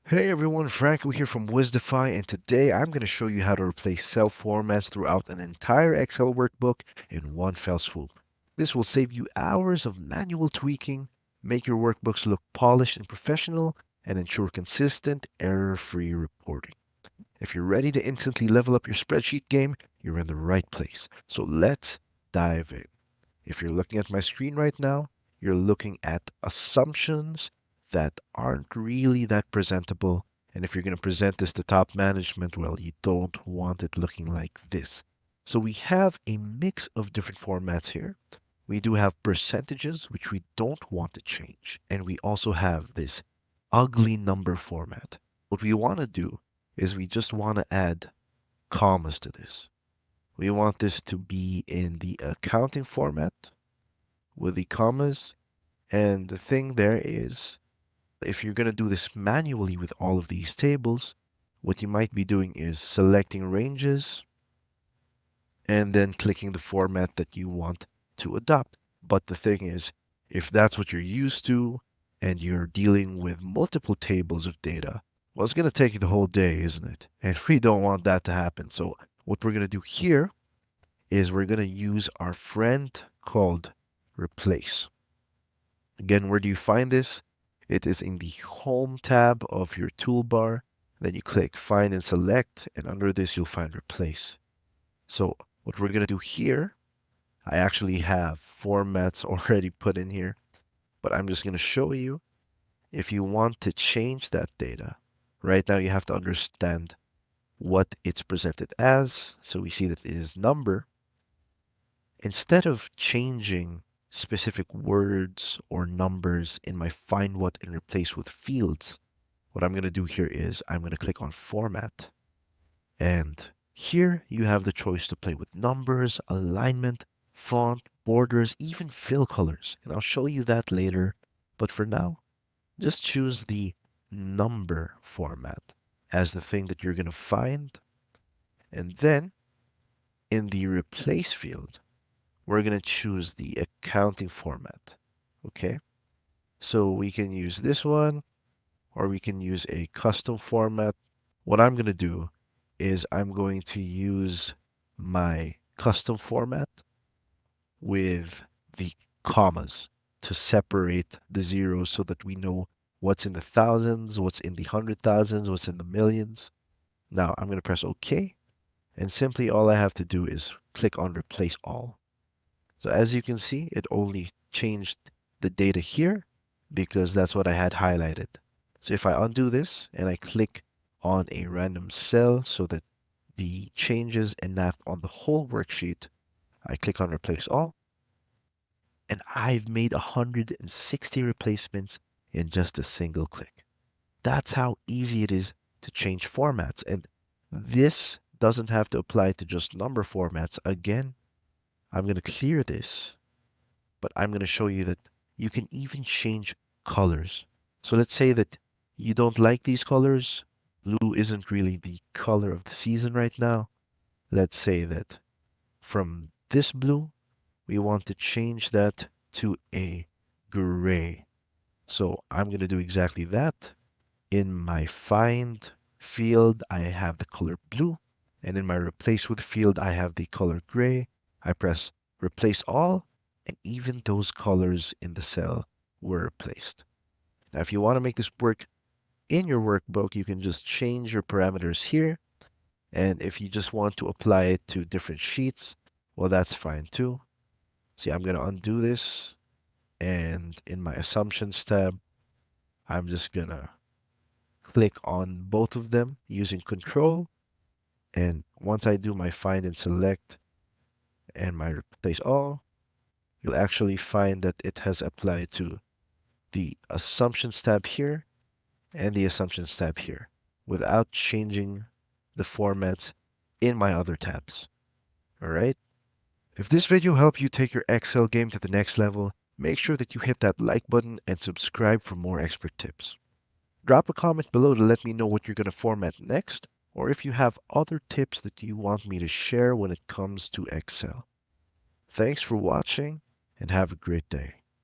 Hey everyone, Franco here from Wisdify, and today I'm going to show you how to replace cell formats throughout an entire Excel workbook in one fell swoop. This will save you hours of manual tweaking, make your workbooks look polished and professional, and ensure consistent, error-free reporting. If you're ready to instantly level up your spreadsheet game, you're in the right place. So let's dive in. If you're looking at my screen right now, you're looking at assumptions that aren't really that presentable. And if you're going to present this to top management, well, you don't want it looking like this. So we have a mix of different formats here. We do have percentages, which we don't want to change. And we also have this ugly number format. What we want to do is we just want to add commas to this. We want this to be in the accounting format with the commas. And the thing there is, if you're going to do this manually with all of these tables, what you might be doing is selecting ranges and then clicking the format that you want to adopt. But the thing is, if that's what you're used to and you're dealing with multiple tables of data, well, it's going to take you the whole day, isn't it? And we don't want that to happen. So what we're going to do here is we're going to use our friend called replace. Again, where do you find this? It is in the Home tab of your toolbar. Then you click Find and Select, and under this you'll find Replace. So what we're going to do here, I actually have formats already put in here, but I'm just going to show you if you want to change that data. Right now you have to understand what it's presented as. So we see that it is number. Instead of changing specific words or numbers in my find what and replace with fields, what I'm going to do here is I'm going to click on format. And here you have the choice to play with numbers, alignment, font, borders, even fill colors. And I'll show you that later. But for now, just choose the number format as the thing that you're going to find. And then in the replace field, we're going to choose the accounting format. Okay? So we can use this one, or we can use a custom format. What I'm going to do is I'm going to use my custom format with the commas to separate the zeros so that we know what's in the thousands, what's in the 100,000s, what's in the millions. Now I'm going to press OK, and simply all I have to do is click on Replace All. So as you can see, it only changed the data here because that's what I had highlighted. So if I undo this and I click on a random cell so that the changes enact on the whole worksheet, I click on Replace All, and I've made 160 replacements in just a single click. That's how easy it is to change formats. And this doesn't have to apply to just number formats. Again, I'm going to clear this, but I'm going to show you that you can even change colors. So let's say that you don't like these colors. Blue isn't really the color of the season right now. Let's say that from this blue, we want to change that to a gray. So I'm going to do exactly that. In my find field, I have the color blue. And in my replace with field, I have the color gray. I press replace all, and even those colors in the cell were replaced. Now, if you want to make this work in your workbook, you can just change your parameters here. And if you just want to apply it to different sheets, well, that's fine too. See, I'm going to undo this. And in my assumptions tab, I'm just going to click on both of them using control. And once I do my find and select and my replace all, you'll actually find that it has applied to the assumptions tab here and the assumptions tab here without changing the formats in my other tabs. All right? If this video helped you take your Excel game to the next level, make sure that you hit that like button and subscribe for more expert tips. Drop a comment below to let me know what you're going to format next, or if you have other tips that you want me to share when it comes to Excel. Thanks for watching, and have a great day.